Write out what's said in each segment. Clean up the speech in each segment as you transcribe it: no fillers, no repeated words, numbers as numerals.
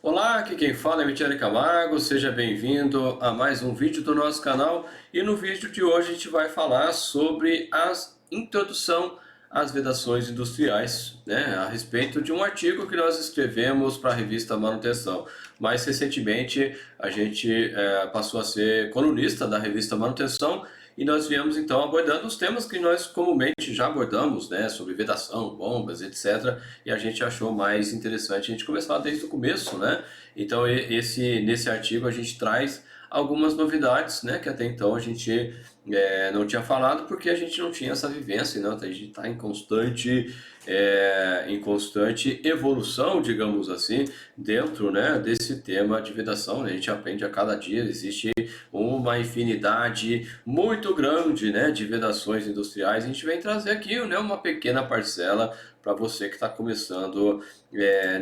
Olá, aqui quem fala é Michele Camargo, seja bem-vindo a mais um vídeo do nosso canal. E no vídeo de hoje a gente vai falar sobre a introdução às vedações industriais, né, a respeito de um artigo que nós escrevemos para a revista Manutenção. Mais recentemente a gente passou a ser colunista da revista Manutenção e nós viemos então abordando os temas que nós comumente já abordamos, né, sobre vedação, bombas, etc. E a gente achou mais interessante a gente começar desde o começo, né? Então nesse artigo a gente traz algumas novidades, né, que até então a gente não tinha falado porque a gente não tinha essa vivência, né? A gente está em constante evolução, digamos assim, dentro, né, desse tema de vedação, né? A gente aprende a cada dia, existe uma infinidade muito grande, né, de vedações industriais. A gente vem trazer aqui, né, uma pequena parcela para você que está começando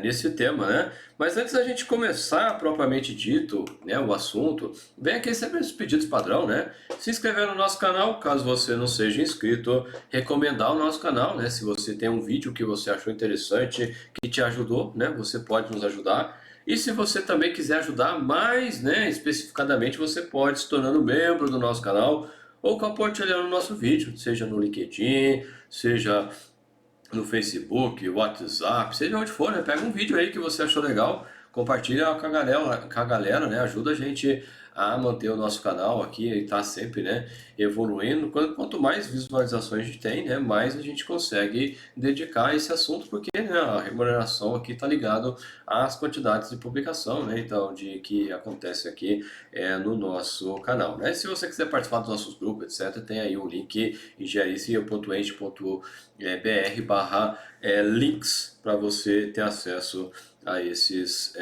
nesse tema, né? Mas antes da gente começar propriamente dito, né, o assunto, vem aqui sempre os pedidos padrão, né? Se inscrever no nosso canal, caso você não seja inscrito, recomendar o nosso canal, né? Se você tem um vídeo que você achou interessante, que te ajudou, né? Você pode nos ajudar. E se você também quiser ajudar mais, né, especificadamente, você pode se tornando membro do nosso canal ou compartilhando o nosso vídeo, seja no LinkedIn, seja no Facebook, WhatsApp, seja onde for, né? Pega um vídeo aí que você achou legal, compartilha com a galera, né? Ajuda a gente a manter o nosso canal aqui e tá sempre, né, evoluindo. Quanto mais visualizações a gente tem, né, mais a gente consegue dedicar a esse assunto, porque, né, a remuneração aqui tá ligado às quantidades de publicação, né? Então, de que acontece aqui no nosso canal, né? Se você quiser participar dos nossos grupos, etc., tem aí o link engenharia.ente.br/links para você ter acesso a esses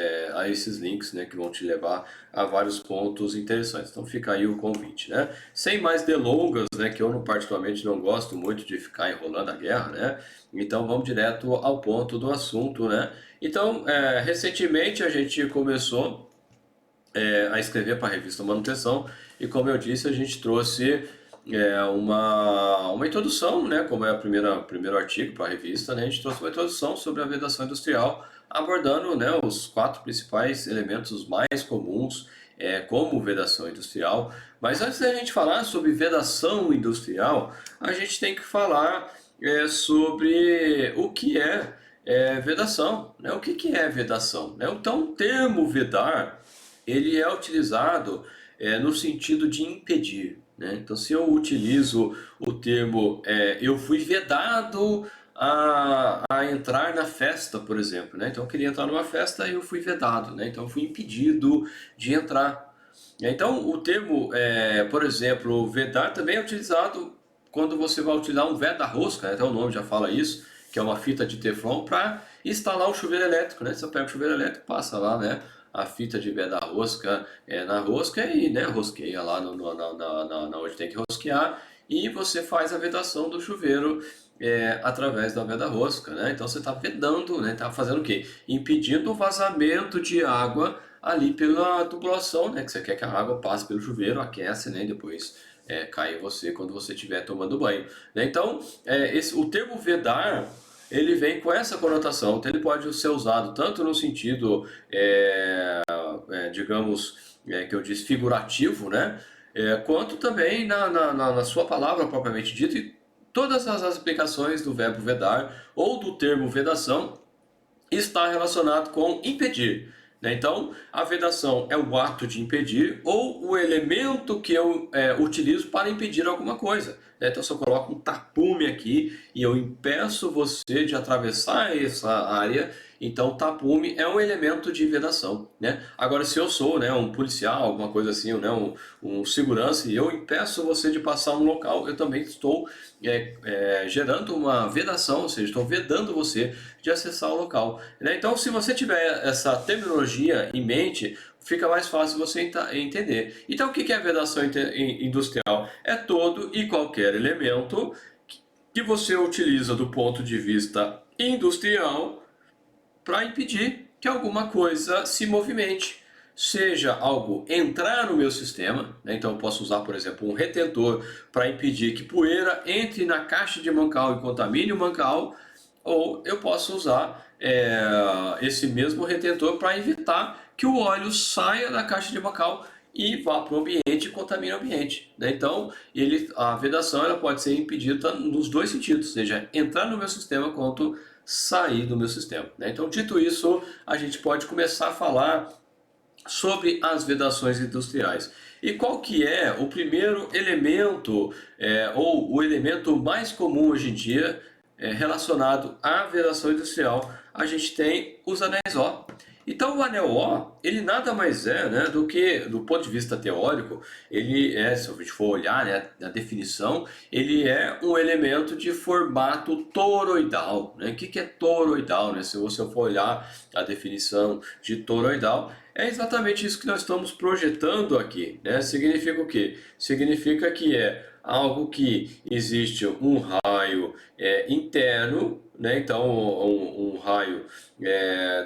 links, né, que vão te levar a vários pontos interessantes. Então fica aí o convite, né? Sem mais delongas, né, que eu particularmente não gosto muito de ficar enrolando a guerra, né? Então vamos direto ao ponto do assunto, né? Então, recentemente a gente começou a escrever para a revista Manutenção e, como eu disse, a gente trouxe uma introdução, né, como é primeiro artigo para a revista, né, a gente trouxe uma introdução sobre a vedação industrial, abordando, né, os 4 principais elementos mais comuns como vedação industrial. Mas antes da gente falar sobre vedação industrial, a gente tem que falar sobre o que é vedação, né? O que é vedação, né? Então, o termo vedar ele é utilizado no sentido de impedir, né? Então, se eu utilizo o termo eu fui vedado a entrar na festa, por exemplo, né? Então, eu queria entrar numa festa e eu fui vedado, né? Então, eu fui impedido de entrar. Então, o termo, por exemplo, vedar também é utilizado quando você vai utilizar um veda-rosca, né? Até o nome já fala isso, que é uma fita de teflon para instalar o chuveiro elétrico, né? Você pega o chuveiro elétrico, passa lá, né, a fita de veda-rosca na rosca e, né, rosqueia lá na onde tem que rosquear e você faz a vedação do chuveiro através da veda-rosca, né? Então você está vedando, né? Está fazendo o quê? Impedindo o vazamento de água ali pela tubulação, né? Que você quer que a água passe pelo chuveiro, aquece, né? E depois cai em você quando você estiver tomando banho, né? Então, o termo vedar ele vem com essa conotação, então ele pode ser usado tanto no sentido, digamos, que eu disse, figurativo, né? Quanto também na sua palavra propriamente dita, e todas as aplicações do verbo vedar ou do termo vedação está relacionado com impedir, né? Então, a vedação é o ato de impedir ou o elemento que eu utilizo para impedir alguma coisa, né? Então, se eu coloco um tapume aqui e eu impeço você de atravessar essa área, então o tapume é um elemento de vedação, né? Agora, se eu sou, né, um policial, alguma coisa assim, né, um segurança, e eu impeço você de passar um local, eu também estou gerando uma vedação, ou seja, estou vedando você de acessar o local, né? Então, se você tiver essa terminologia em mente, fica mais fácil você entender. Então, o que é a vedação industrial? É todo e qualquer elemento que você utiliza do ponto de vista industrial para impedir que alguma coisa se movimente. Seja algo entrar no meu sistema, né? Então eu posso usar, por exemplo, um retentor para impedir que poeira entre na caixa de mancal e contamine o mancal, ou eu posso usar esse mesmo retentor para evitar que o óleo saia da caixa de bacal e vá para o ambiente e contamine o ambiente, né? Então, a vedação ela pode ser impedida nos dois sentidos, seja entrar no meu sistema quanto sair do meu sistema, né? Então, dito isso, a gente pode começar a falar sobre as vedações industriais. E qual que é o primeiro elemento, ou o elemento mais comum hoje em dia relacionado à vedação industrial? A gente tem os anéis O. Então o anel O, ele nada mais é, né, do que, do ponto de vista teórico, ele é, se a gente for olhar, né, na definição, ele é um elemento de formato toroidal, né? O que é toroidal, né? Se você for olhar a definição de toroidal, é exatamente isso que nós estamos projetando aqui, né? Significa o quê? Significa que é algo que existe um raio interno, né? Então um raio,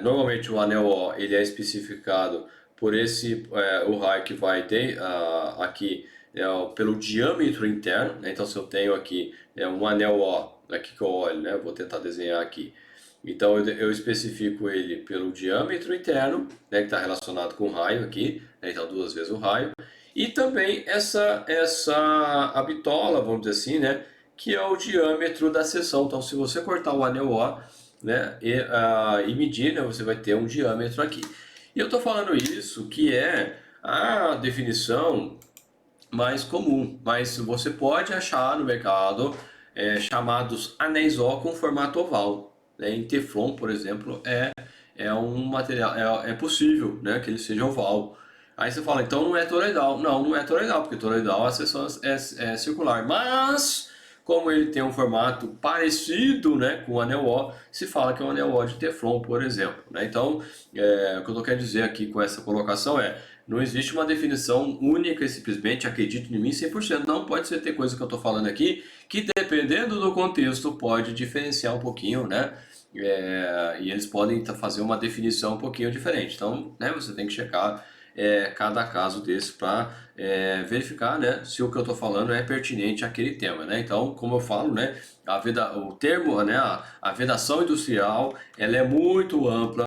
normalmente o anel O ele é especificado por o raio que vai ter aqui pelo diâmetro interno, né? Então se eu tenho aqui um anel O, aqui que eu olho, né? Vou tentar desenhar aqui. Então eu especifico ele pelo diâmetro interno, né, que está relacionado com o raio aqui, né, então duas vezes o raio, e também a bitola, vamos dizer assim, né, que é o diâmetro da seção. Então se você cortar o anel O, né, e medir, né, você vai ter um diâmetro aqui. E eu estou falando isso que é a definição mais comum, mas você pode achar no mercado chamados anéis O com formato oval, né? Em Teflon, por exemplo, é um material, é possível, né, que ele seja oval. Aí você fala, então não é toroidal. Não, não é toroidal, porque toroidal a seção é circular. Mas, como ele tem um formato parecido, né, com o anel O, se fala que é um anel O de Teflon, por exemplo, né? Então, o que eu quero dizer aqui com essa colocação não existe uma definição única e simplesmente acredito em mim 100%. Não pode ser ter coisa que eu estou falando aqui que, dependendo do contexto, pode diferenciar um pouquinho, né? E eles podem fazer uma definição um pouquinho diferente. Então, né, você tem que checar cada caso desse para verificar, né, se o que eu estou falando é pertinente àquele tema, né? Então, como eu falo, né, o termo, né, a vedação industrial, ela é muito ampla,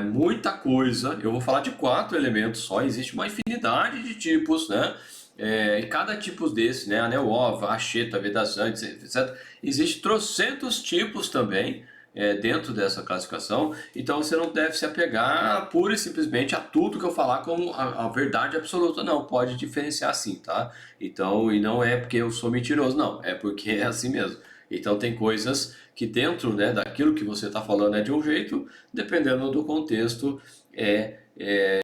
muita coisa. Eu vou falar de 4 elementos só, existe uma infinidade de tipos, né? E cada tipo desse, né, anel O, acheta, vedação, etc. Existe trocentos tipos também dentro dessa classificação, então você não deve se apegar pura e simplesmente a tudo que eu falar como a verdade absoluta, não, pode diferenciar sim, tá? Então, e não é porque eu sou mentiroso, não, é porque é assim mesmo. Então tem coisas que dentro, né, daquilo que você está falando é de um jeito, dependendo do contexto é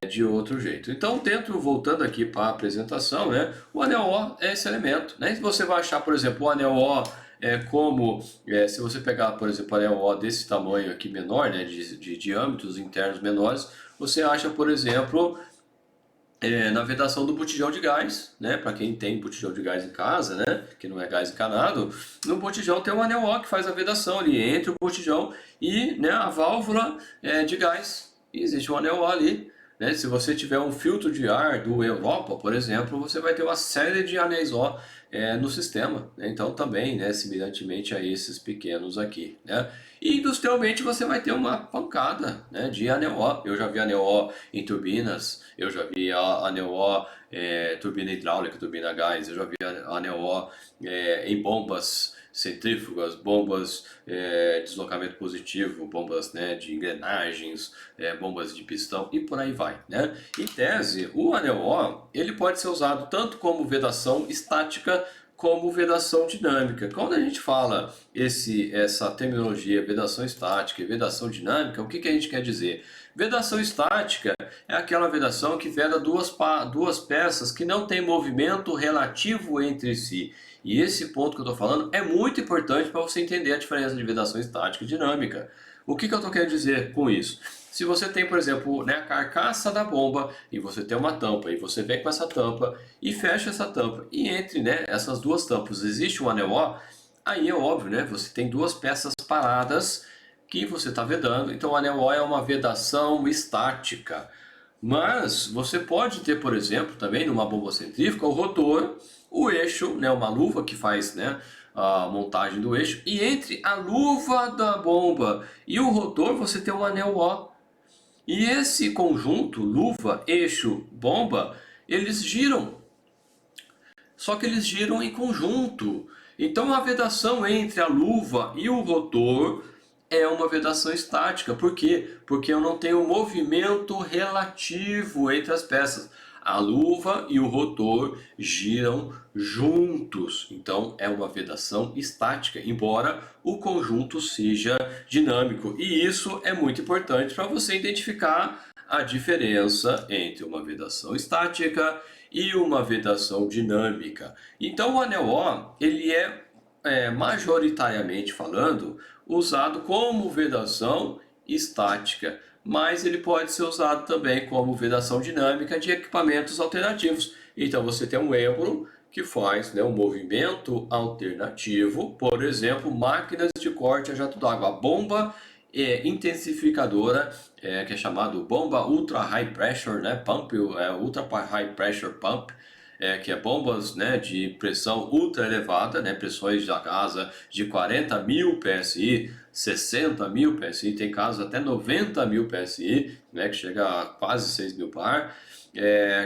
de outro jeito. Então, voltando aqui para a apresentação, né, o anel O é esse elemento, né? Se você vai achar, por exemplo, o anel O se você pegar, por exemplo, o anel O desse tamanho aqui menor, né, de diâmetros internos menores, você acha, por exemplo, na vedação do botijão de gás, né? Para quem tem botijão de gás em casa, né? Que não é gás encanado, no botijão tem um anel O que faz a vedação ali entre o botijão e, né, a válvula de gás. E existe um anel O ali, né? Se você tiver um filtro de ar do Europa, por exemplo, você vai ter uma série de anéis O no sistema, né? Então também, né, semelhantemente a esses pequenos aqui, né? E industrialmente você vai ter uma pancada, né, de anel O. Eu já vi anel O em turbinas, eu já vi anel O turbina hidráulica, turbina a gás, eu já vi anel O em bombas centrífugas, bombas deslocamento positivo, bombas, né, de engrenagens, bombas de pistão e por aí vai, né? Em tese, o anel O ele pode ser usado tanto como vedação estática como vedação dinâmica. Quando a gente fala essa terminologia vedação estática e vedação dinâmica, o que a gente quer dizer? Vedação estática é aquela vedação que veda duas peças que não têm movimento relativo entre si. E esse ponto que eu estou falando é muito importante para você entender a diferença de vedação estática e dinâmica. O que eu estou querendo dizer com isso? Se você tem, por exemplo, né, a carcaça da bomba e você tem uma tampa e você vem com essa tampa e fecha essa tampa e entre, né, essas duas tampas existe um anel O, aí é óbvio, né, você tem duas peças paradas que você está vedando, então o anel O é uma vedação estática. Mas você pode ter, por exemplo, também numa bomba centrífuga, o rotor, o eixo, né, uma luva que faz, né, a montagem do eixo, e entre a luva da bomba e o rotor você tem um anel O. E esse conjunto, luva, eixo, bomba, eles giram, só que eles giram em conjunto. Então a vedação entre a luva e o rotor é uma vedação estática. Por quê? Porque eu não tenho movimento relativo entre as peças. A luva e o rotor giram juntos. Então é uma vedação estática, embora o conjunto seja dinâmico. E isso é muito importante para você identificar a diferença entre uma vedação estática e uma vedação dinâmica. Então o anel O, ele majoritariamente falando, usado como vedação estática, mas ele pode ser usado também como vedação dinâmica de equipamentos alternativos. Então você tem um êmbolo que faz, né, um movimento alternativo, por exemplo, máquinas de corte a jato d'água, a bomba intensificadora, que é chamado bomba ultra high pressure, né, pump, ultra high pressure pump, que é bombas, né, de pressão ultra elevada, né, pressões da casa de 40 mil PSI, 60 mil PSI, tem casos até 90 mil PSI, né, que chega a quase 6 mil bar,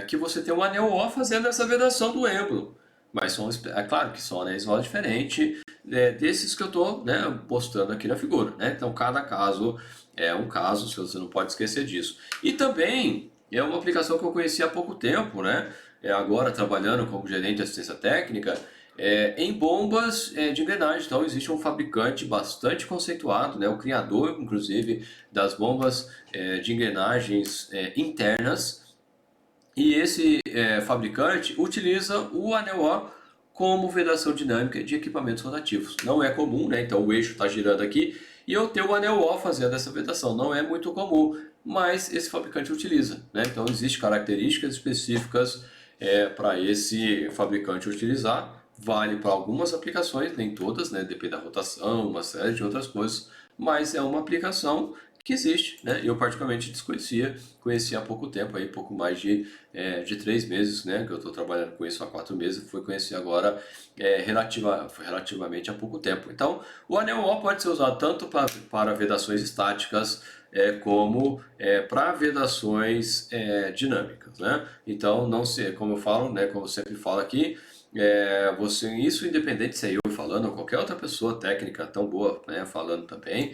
que você tem um anel O fazendo essa vedação do êmbolo. Mas é claro que são anéis O diferentes desses que eu estou, né, postando aqui na figura. Né? Então cada caso é um caso, você não pode esquecer disso. E também é uma aplicação que eu conheci há pouco tempo, né? Agora trabalhando como gerente de assistência técnica, em bombas de engrenagem. Então existe um fabricante bastante conceituado, né, o criador, inclusive, das bombas de engrenagens internas. E esse fabricante utiliza o anel O como vedação dinâmica de equipamentos rotativos. Não é comum, né? Então o eixo está girando aqui e eu tenho o anel O fazendo essa vedação. Não é muito comum, mas esse fabricante utiliza, né? Então existem características específicas para esse fabricante utilizar. Vale para algumas aplicações, nem todas, né? Depende da rotação, uma série de outras coisas, mas é uma aplicação que existe, né? Eu particularmente desconhecia, conheci há pouco tempo, aí, pouco mais de 3 meses, né? Que eu estou trabalhando com isso há 4 meses, fui conhecer agora relativamente há pouco tempo. Então, o anel O pode ser usado tanto para vedações estáticas como para vedações dinâmicas, né? Então, não se, como eu falo, né? Como eu sempre falo aqui, isso independente se é eu falando ou qualquer outra pessoa técnica tão boa, né, falando também,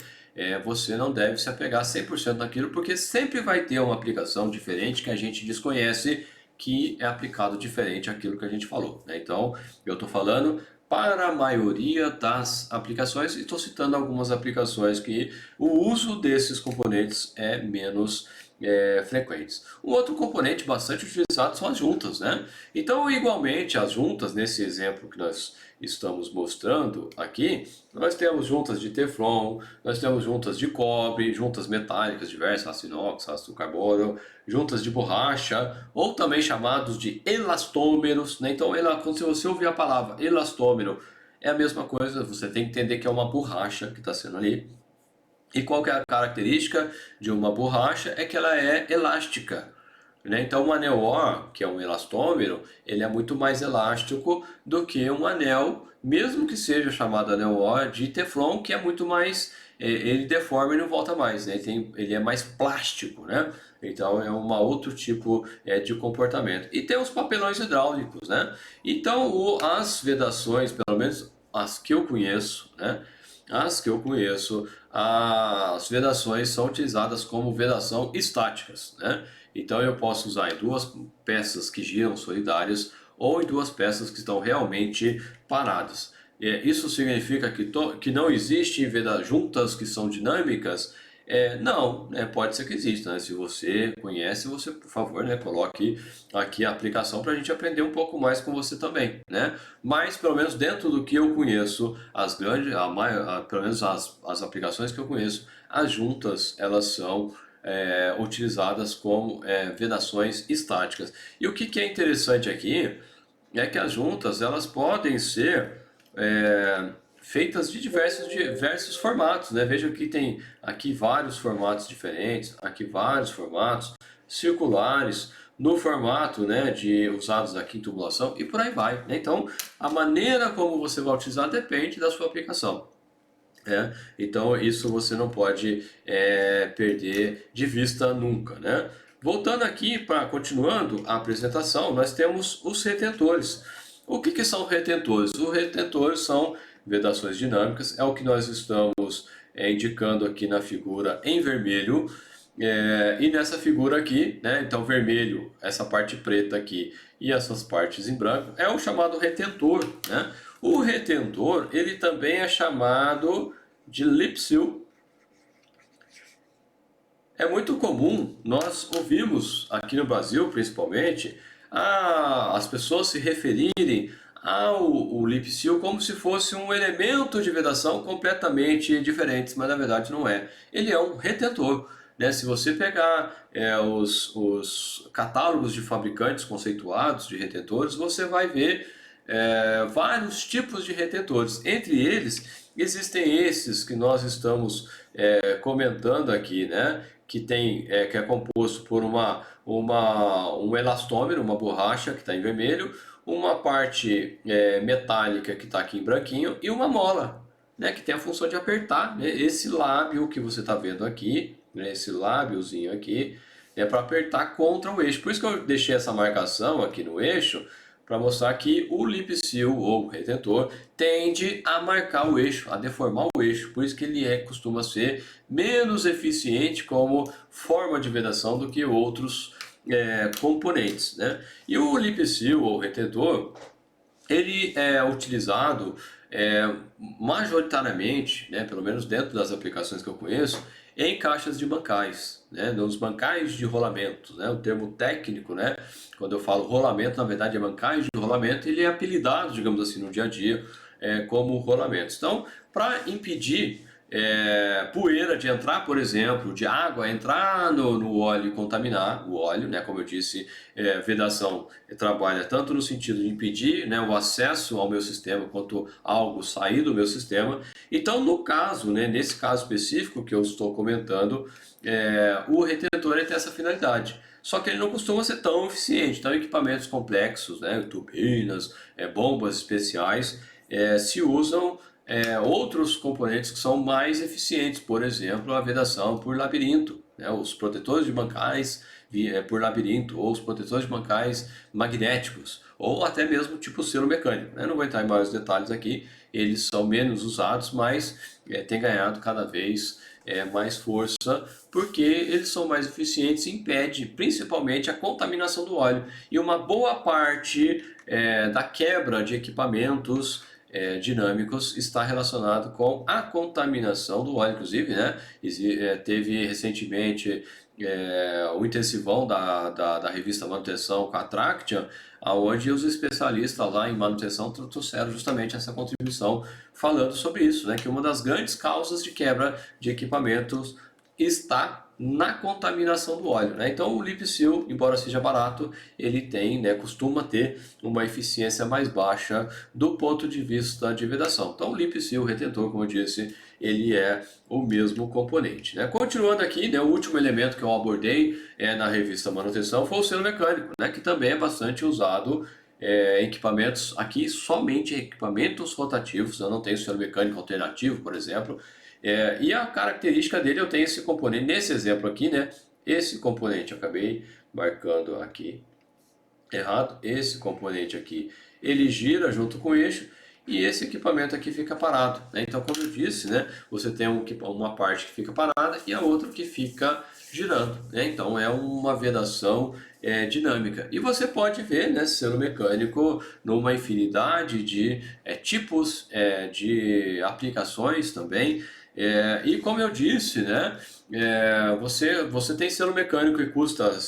você não deve se apegar 100% naquilo, porque sempre vai ter uma aplicação diferente que a gente desconhece, que é aplicado diferente àquilo que a gente falou, né? Então, eu estou falando para a maioria das aplicações e estou citando algumas aplicações que o uso desses componentes é menos frequentes. Um outro componente bastante utilizado são as juntas, né? Então, igualmente, as juntas, nesse exemplo que nós estamos mostrando aqui, nós temos juntas de Teflon, nós temos juntas de cobre, juntas metálicas diversas, aço inox, aço carbono, juntas de borracha, ou também chamados de elastômeros, né? Então, quando você ouvir a palavra elastômero, é a mesma coisa, você tem que entender que é uma borracha que está sendo ali. E qual que é a característica de uma borracha? É que ela é elástica, né? Então, um anel O, que é um elastômero, ele é muito mais elástico do que um anel, mesmo que seja chamado anel O de Teflon, que é muito mais, ele deforma e não volta mais, né? Ele é mais plástico, né? Então é um outro tipo de comportamento. E tem os papelões hidráulicos, né? Então as vedações, pelo menos as que eu conheço, né? As que eu conheço, as vedações são utilizadas como vedação estáticas, né? Então eu posso usar em duas peças que giram solidárias ou em duas peças que estão realmente paradas. Isso significa que não existem juntas que são dinâmicas? Não, pode ser que exista, né? Se você conhece, você, por favor, né, coloque aqui a aplicação para a gente aprender um pouco mais com você também, né? Mas, pelo menos dentro do que eu conheço, pelo menos as aplicações que eu conheço, as juntas, elas são utilizadas como vedações estáticas. E o que é interessante aqui é que as juntas, elas podem ser feitas de diversos formatos, né? Veja que tem aqui vários formatos diferentes, aqui vários formatos circulares, no formato, né, de usados aqui em tubulação e por aí vai, né? Então, a maneira como você vai utilizar depende da sua aplicação. Então isso você não pode perder de vista nunca, né? Voltando aqui para continuando a apresentação, nós temos os retentores. O que são retentores? Os retentores são vedações dinâmicas, é o que nós estamos indicando aqui na figura em vermelho. E nessa figura aqui, né, então vermelho, essa parte preta aqui e essas partes em branco, é o chamado retentor, né? O retentor, ele também é chamado de lip seal. É muito comum nós ouvirmos aqui no Brasil, principalmente, as pessoas se referirem ao lip seal como se fosse um elemento de vedação completamente diferente, mas na verdade não é. Ele é um retentor. Né? Se você pegar os catálogos de fabricantes conceituados de retentores, você vai ver vários tipos de retentores. Entre eles, existem esses que nós estamos comentando aqui, né? Que é composto por um elastômero, uma borracha que está em vermelho, uma parte metálica que está aqui em branquinho e uma mola, né? Que tem a função de apertar, né, esse lábio que você está vendo aqui, né, esse lábiozinho aqui, é para apertar contra o eixo. Por isso que eu deixei essa marcação aqui no eixo, para mostrar que o lip seal ou retentor tende a marcar o eixo, a deformar o eixo, por isso que ele costuma ser menos eficiente como forma de vedação do que outros componentes, né? E o lip seal ou retentor, ele é utilizado majoritariamente, né, pelo menos dentro das aplicações que eu conheço, em caixas de bancais, né, nos bancais de rolamento, né, o termo técnico, né, quando eu falo rolamento, na verdade é bancais de rolamento, ele é apelidado, digamos assim, no dia a dia, como rolamentos. Então, para impedir poeira de entrar, por exemplo, de água entrar no óleo e contaminar o óleo, né? Como eu disse, vedação trabalha tanto no sentido de impedir, né, o acesso ao meu sistema quanto algo sair do meu sistema. Então, no caso, né, nesse caso específico que eu estou comentando, o retentor tem essa finalidade. Só que ele não costuma ser tão eficiente. Então, equipamentos complexos, né, turbinas, bombas especiais, se usam outros componentes que são mais eficientes, por exemplo, a vedação por labirinto, né? Os protetores de bancais por labirinto, ou os protetores de bancais magnéticos, ou até mesmo tipo selo mecânico, né? Não vou entrar em maiores detalhes aqui, eles são menos usados, mas tem ganhado cada vez mais força, porque eles são mais eficientes e impede principalmente a contaminação do óleo. E uma boa parte da quebra de equipamentos dinâmicos está relacionado com a contaminação do óleo, inclusive, né? Teve recentemente o intensivão da revista Manutenção com a Traction, onde os especialistas lá em manutenção trouxeram justamente essa contribuição falando sobre isso, né? Que uma das grandes causas de quebra de equipamentos está na contaminação do óleo, né? Então o lip seal, embora seja barato, ele tem, né, costuma ter uma eficiência mais baixa do ponto de vista de vedação. Então o lip seal, o retentor, como eu disse, ele é o mesmo componente, né? Continuando aqui, né, o último elemento que eu abordei na revista Manutenção foi o selo mecânico, né, que também é bastante usado equipamentos, aqui somente equipamentos rotativos, eu não tenho selo mecânico alternativo, por exemplo, e a característica dele, eu tenho esse componente, nesse exemplo aqui, né, esse componente, eu acabei marcando aqui errado, esse componente aqui, ele gira junto com o eixo, e esse equipamento aqui fica parado, né? Então, como eu disse, né, você tem uma parte que fica parada e a outra que fica girando, né? Então é uma vedação dinâmica. E você pode ver, né, selo mecânico numa infinidade de tipos de aplicações também. E como eu disse, né, você tem selo mecânico que custa R$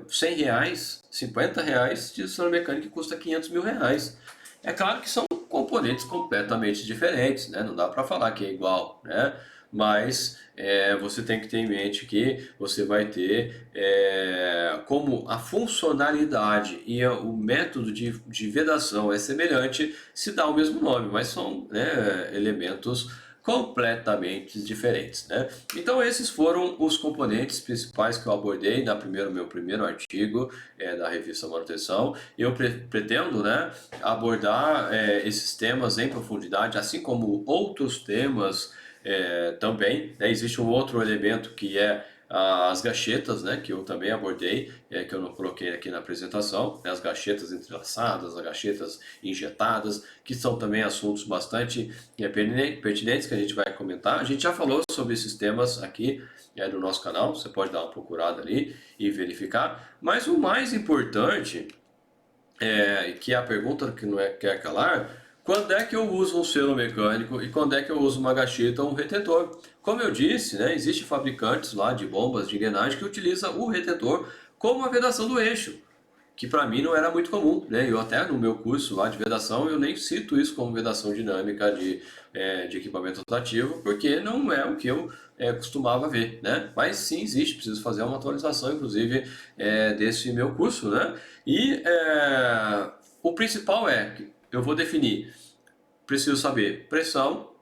100, R$ 50, de selo mecânico que custa R$ 500 mil. É claro que são componentes completamente diferentes, né? Não dá para falar que é igual, né? Mas você tem que ter em mente que você vai ter como a funcionalidade e o método de vedação é semelhante, se dá o mesmo nome, mas são, né, elementos completamente diferentes, né? Então esses foram os componentes principais que eu abordei no meu primeiro artigo da revista Manutenção. Eu pretendo, né, abordar esses temas em profundidade, assim como outros temas também, né? Existe um outro elemento que é as gachetas, né, que eu também abordei, que eu não coloquei aqui na apresentação, né, as gachetas entrelaçadas, as gachetas injetadas, que são também assuntos bastante pertinentes que a gente vai comentar. A gente já falou sobre esses temas aqui no nosso canal, você pode dar uma procurada ali e verificar, mas o mais importante que é a pergunta que não quer calar, quando é que eu uso um selo mecânico e quando é que eu uso uma gacheta ou um retentor? Como eu disse, né, existem fabricantes lá de bombas de engrenagem que utilizam o retentor como a vedação do eixo, que para mim não era muito comum, né? Eu até no meu curso lá de vedação eu nem cito isso como vedação dinâmica de equipamento rotativo, porque não é o que eu costumava ver, né? Mas sim existe, preciso fazer uma atualização, inclusive, desse meu curso, né? E o principal é que eu vou definir, preciso saber pressão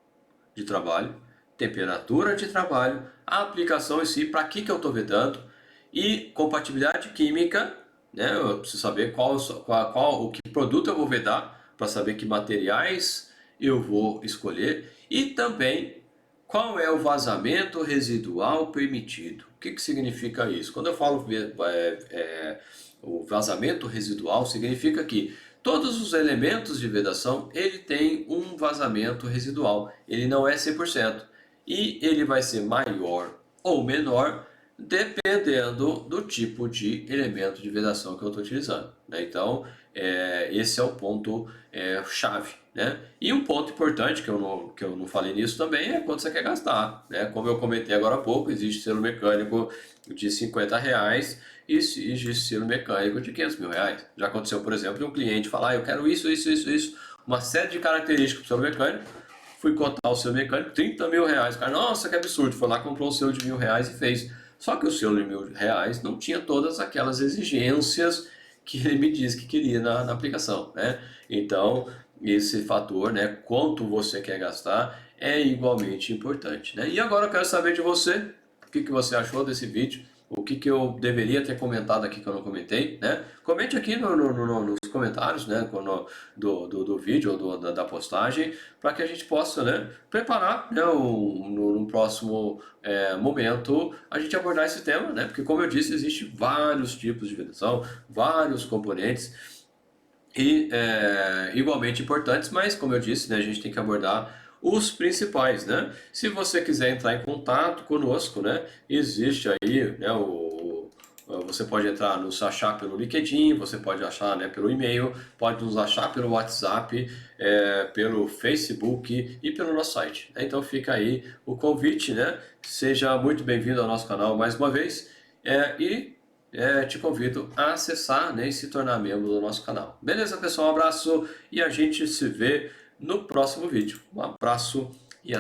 de trabalho, temperatura de trabalho, a aplicação em si, para que eu estou vedando, e compatibilidade química, né? Eu preciso saber o que produto eu vou vedar, para saber que materiais eu vou escolher, e também qual é o vazamento residual permitido. O que significa isso? Quando eu falo o vazamento residual, significa que todos os elementos de vedação ele tem um vazamento residual, ele não é 100%, e ele vai ser maior ou menor dependendo do tipo de elemento de vedação que eu estou utilizando, né? Então, esse é o ponto chave, né? E um ponto importante que eu não falei nisso também é quanto você quer gastar, né? Como eu comentei agora há pouco, existe selo mecânico de R$ 50 e existe selo mecânico de R$ 500.000. Já aconteceu, por exemplo, de um cliente falar, eu quero isso, uma série de características para o selo mecânico. Fui cotar o selo mecânico, R$ 30.000. Cara, nossa, que absurdo. Foi lá, comprou um selo de R$ 1.000 e fez. Só que o selo de R$ 1.000 não tinha todas aquelas exigências que ele me disse que queria na aplicação, né? Então, esse fator, né, quanto você quer gastar, é igualmente importante, né? E agora eu quero saber de você, o que você achou desse vídeo, o que eu deveria ter comentado aqui que eu não comentei, né? Comente aqui nos comentários, né, do vídeo ou da postagem, para que a gente possa, né, preparar, né, no próximo momento a gente abordar esse tema, né? Porque como eu disse, existem vários tipos de vedação, vários componentes e igualmente importantes, mas como eu disse, né, a gente tem que abordar os principais, né? Se você quiser entrar em contato conosco, né, existe aí, né, você pode nos achar pelo LinkedIn, você pode achar, né, pelo e-mail, pode nos achar pelo WhatsApp, pelo Facebook e pelo nosso site, né? Então fica aí o convite, né? Seja muito bem-vindo ao nosso canal mais uma vez te convido a acessar, né, e se tornar membro do nosso canal. Beleza, pessoal? Um abraço e a gente se vê no próximo vídeo. Um abraço.